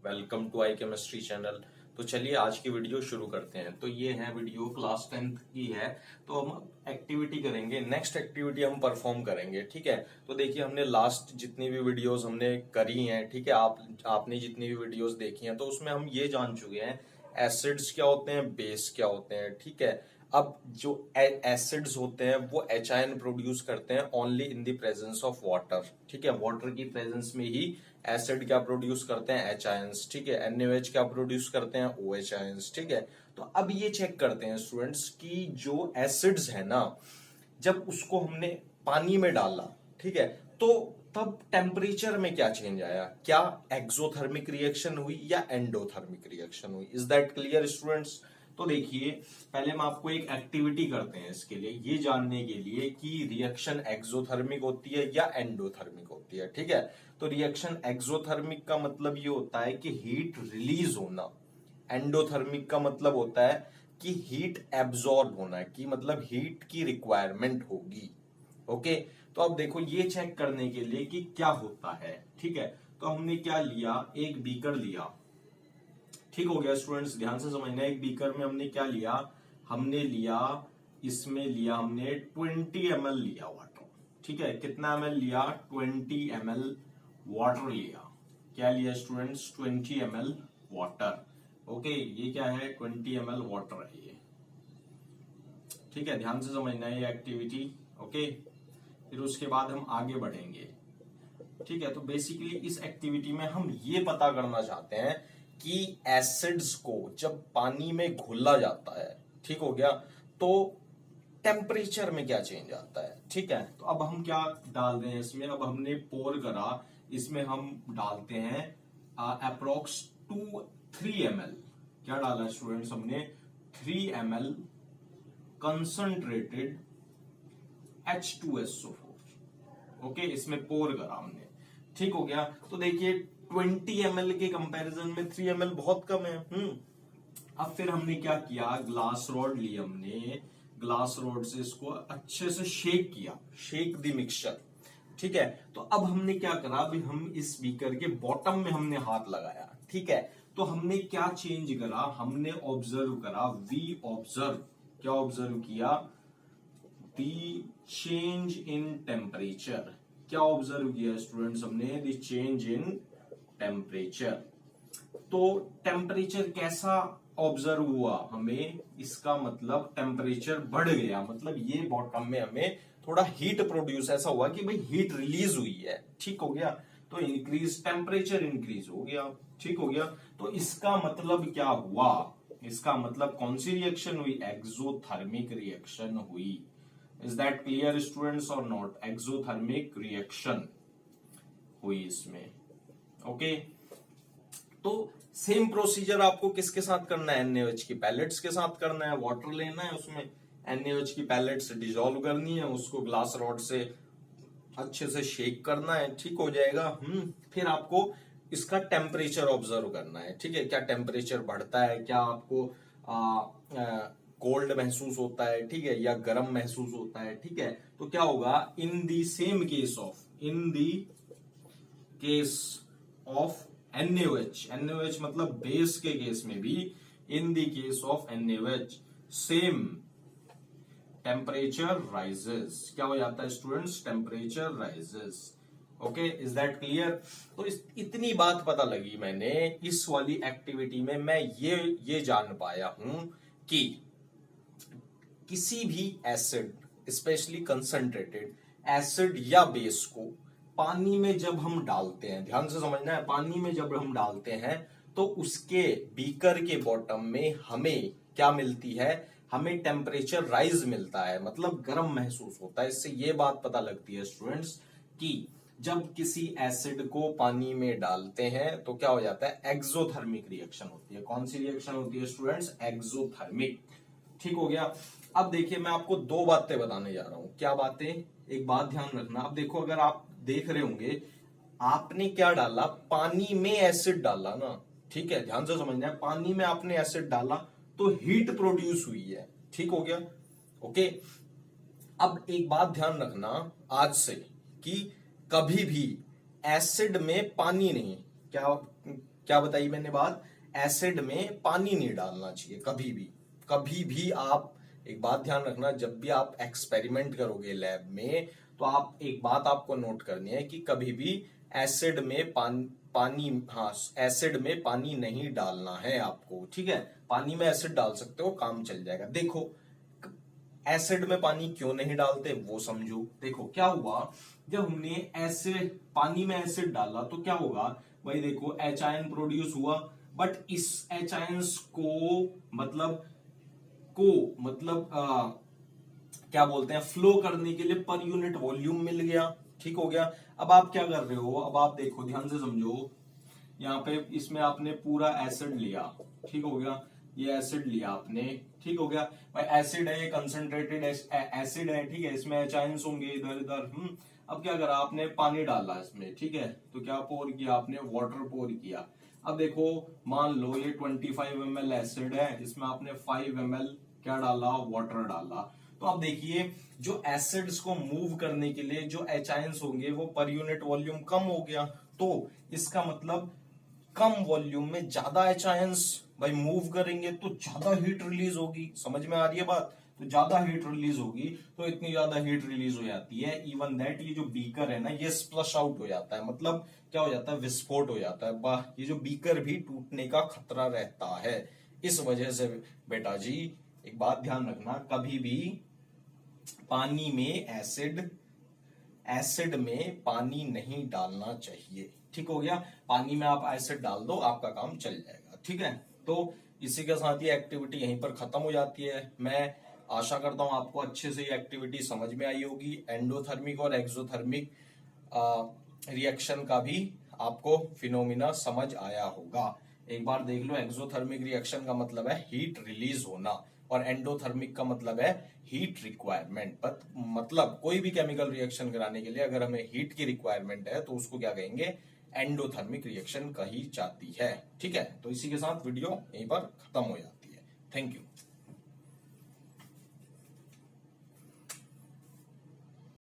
Welcome to I chemistry channel. तो चलिए आज की वीडियो शुरू करते हैं। तो ये है वीडियो क्लास 10th की है। तो हम एक्टिविटी करेंगे, नेक्स्ट एक्टिविटी हम परफॉर्म करेंगे, ठीक है। तो देखिए हमने लास्ट जितनी भी वीडियोस हमने करी हैं, ठीक है, आपने जितनी भी वीडियोस देखी हैं तो उसमें हम ये जान चुके हैं एसिड्स क्या होते हैं, बेस क्या होते हैं, ठीक है। अब जो एसिड्स होते हैं वो एच आयन प्रोड्यूस करते हैं only in the presence of water, ठीक है। वाटर की प्रेजेंस में ही एसिड क्या प्रोड्यूस करते हैं, एच आयंस, ठीक है। NaOH क्या प्रोड्यूस करते हैं, OH आयंस, ठीक है। तो अब ये चेक करते हैं स्टूडेंट्स कि जो एसिड्स है ना, जब उसको हमने पानी में डाला, ठीक है, तो तब टेम्परेचर में क्या चेंज आया, क्या एक्सोथर्मिक रिएक्शन हुई या एंडोथर्मिक रिएक्शन हुई। Is that clear students. तो देखिए पहले हम आपको एक एक्टिविटी करते हैं इसके लिए, ये जानने के लिए कि रिएक्शन एक्सोथर्मिक होती है या एंडोथर्मिक होती है, ठीक है। तो रिएक्शन एक्सोथर्मिक का मतलब ये होता है कि हीट रिलीज होना, एंडोथर्मिक का मतलब होता है कि हीट एब्जॉर्ब होना, कि मतलब हीट की रिक्वायरमेंट होगी। ओके, तो अब देखो ये चेक करने के लिए कि क्या होता है, ठीक है। तो हमने क्या लिया, एक बीकर लिया, ठीक हो गया स्टूडेंट्स, ध्यान से समझना। एक बीकर में हमने क्या लिया, हमने लिया, इसमें लिया हमने 20 ml लिया वाटर, ठीक है। कितना ml लिया, 20 ml वाटर लिया। क्या लिया स्टूडेंट्स, 20 ml वाटर। ओके, ये क्या है, 20 ml वाटर है ये, ठीक है। ध्यान से समझना है ये एक्टिविटी। ओके, फिर उसके बाद हम आगे बढ़ेंगे, ठीक है। तो बेसिकली इस एक्टिविटी में हम ये पता करना चाहते हैं कि एसिड्स को जब पानी में घुला जाता है, ठीक हो गया, तो टेम्परेचर में क्या चेंज आता है, ठीक है। तो अब हम क्या डाल रहे हैं इसमें, अब हमने पोर करा, इसमें हम डालते हैं अप्रोक्स 3 ml। क्या डाला स्टूडेंट्स, हमने 3 ml कंसंट्रेटेड H2SO4। ओके, इसमें पोर करा हमने, ठीक हो गया। तो देखिए 20 ml के कंपैरिजन में 3 ml बहुत कम है। अब फिर हमने क्या किया, ग्लास रॉड ली हमने, ग्लास रॉड से इसको अच्छे से शेक किया, शेक द मिक्सचर, ठीक है। तो अब हमने क्या करा, अभी हम इस बीकर के बॉटम में हमने हाथ लगाया, ठीक है। तो हमने क्या चेंज करा, हमने ऑब्जर्व करा, वी ऑब्जर्व, क्या ऑब्जर्व किया, दी चेंज इन टेम्परेचर। क्या ऑब्जर्व किया स्टूडेंट्स हमने, दी चेंज इन टेम्परेचर। तो टेम्परेचर कैसा ऑब्जर्व हुआ हमें, इसका मतलब टेम्परेचर बढ़ गया, मतलब ये बॉटम में हमें थोड़ा हीट प्रोड्यूस ऐसा हुआ कि भाई हीट रिलीज हुई है, ठीक हो गया। तो इंक्रीज, टेम्परेचर इंक्रीज हो गया, ठीक हो गया। तो इसका मतलब क्या हुआ, इसका मतलब कौन सी रिएक्शन हुई, एक्सोथर्मिक रिएक्शन हुई। इज दैट क्लियर स्टूडेंट्स और नॉट, एक्सोथर्मिक रिएक्शन हुई इसमें। ओके, तो सेम प्रोसीजर आपको किसके साथ करना है, NaOH की पैलेट्स के साथ करना है। वाटर लेना है, उसमें NaOH की पैलेट्स डिसॉल्व करनी है, उसको ग्लास रॉड से अच्छे से शेक करना है, ठीक हो जाएगा। फिर आपको इसका टेम्परेचर ऑब्जर्व करना है, ठीक है। क्या टेम्परेचर बढ़ता है, क्या आपको कोल्ड महसूस होता है, ठीक है, या गर्म महसूस होता है, ठीक है। तो क्या होगा, in the same case of, in the case of NaOH मतलब बेस के केस में भी, in the case of NaOH same temperature rises. क्या हो जाता है students, temperature rises. Okay, is that clear. तो इतनी बात पता लगी मैंने इस वाली एक्टिविटी में, मैं ये जान पाया हूं कि किसी भी एसिड, स्पेशली कंसंट्रेटेड एसिड या बेस को पानी में जब हम डालते हैं, ध्यान से समझना है, पानी में जब हम डालते हैं तो उसके बीकर के बॉटम में हमें क्या मिलती है, हमें टेम्परेचर राइज मिलता है, मतलब गर्म महसूस होता है। इससे ये बात पता लगती है स्टूडेंट्स कि जब किसी एसिड को पानी में डालते हैं तो क्या हो जाता है, एक्सोथर्मिक रिएक्शन होती है। कौन सी रिएक्शन होती है स्टूडेंट्स, एक्सोथर्मिक, ठीक हो गया। अब देखिए मैं आपको दो बातें बताने जा रहा हूं। क्या बातें, एक बात ध्यान रखना, अब देखो अगर आप देख रहे होंगे, आपने क्या डाला, पानी में एसिड डाला ना, ठीक है, ध्यान से समझना है, पानी में आपने एसिड डाला तो हीट प्रोड्यूस हुई है, ठीक हो गया। ओके, अब एक बात ध्यान रखना आज से कि कभी भी एसिड में पानी नहीं, क्या क्या बताई मैंने बात, एसिड में पानी नहीं डालना चाहिए कभी भी। कभी भी आप एक बात ध्यान रखना, जब भी आप एक्सपेरिमेंट करोगे लैब में, तो आप एक बात आपको नोट करनी है कि कभी भी एसिड में पानी, हाँ, एसिड में पानी नहीं डालना है आपको, ठीक है। पानी में एसिड डाल सकते हो, काम चल जाएगा। देखो एसिड में पानी क्यों नहीं डालते वो समझो। देखो क्या हुआ, जब हमने एसिड, पानी में एसिड डाला तो क्या होगा भाई, देखो एच आयन प्रोड्यूस हुआ, बट इस एच आयंस मतलब क्या बोलते हैं, फ्लो करने के लिए पर यूनिट वॉल्यूम मिल गया, ठीक हो गया। अब आप क्या कर रहे हो, अब आप देखो ध्यान से समझो, यहाँ पे इसमें आपने पूरा एसिड लिया, ठीक हो गया, ये एसिड लिया आपने, ठीक हो गया भाई। एसिड है, ये कंसंट्रेटेड एसिड है, ठीक है, इसमें एच आयंस होंगे इधर इधर। अब क्या करा आपने, पानी डाला इसमें, ठीक है, तो क्या पोर किया आपने, वाटर पोर किया। अब देखो मान लो ये 25 ml एसिड है, इसमें आपने 5 ml क्या डाला, वाटर डाला। तो अब देखिए जो एसिड्स को मूव करने के लिए जो एच आयंस होंगे वो पर यूनिट वॉल्यूम कम हो गया, तो इसका मतलब कम वॉल्यूम में ज्यादा एच आयंस भाई मूव करेंगे तो ज्यादा हीट रिलीज होगी। समझ में आ रही है बात, तो ज्यादा हीट रिलीज होगी, तो इतनी ज्यादा हीट रिलीज हो जाती है, इवन दैट ये जो बीकर है ना ये स्प्लश आउट हो जाता है, मतलब क्या हो जाता है, विस्फोट हो जाता है, ये जो बीकर भी टूटने का खतरा रहता है। इस वजह से बेटा जी एक बात ध्यान रखना, कभी भी पानी में एसिड में पानी नहीं डालना चाहिए, ठीक हो गया। पानी में आप एसिड डाल दो, आपका काम चल जाएगा, ठीक है। तो इसी के साथ ये एक्टिविटी यहीं पर खत्म हो जाती है। मैं आशा करता हूं आपको अच्छे से ये एक्टिविटी समझ में आई होगी। एंडोथर्मिक और एक्सोथर्मिक रिएक्शन का भी आपको फिनोमिना समझ आया होगा। एक बार देख लो, एक्सोथर्मिक रिएक्शन का मतलब है हीट रिलीज होना, और एंडोथर्मिक का मतलब है हीट रिक्वायरमेंट। मतलब कोई भी केमिकल रिएक्शन कराने के लिए अगर हमें हीट की रिक्वायरमेंट है तो उसको क्या कहेंगे, एंडोथर्मिक रिएक्शन कही जाती है, ठीक है। तो इसी के साथ वीडियो यहीं पर खत्म हो जाती है। Thank you.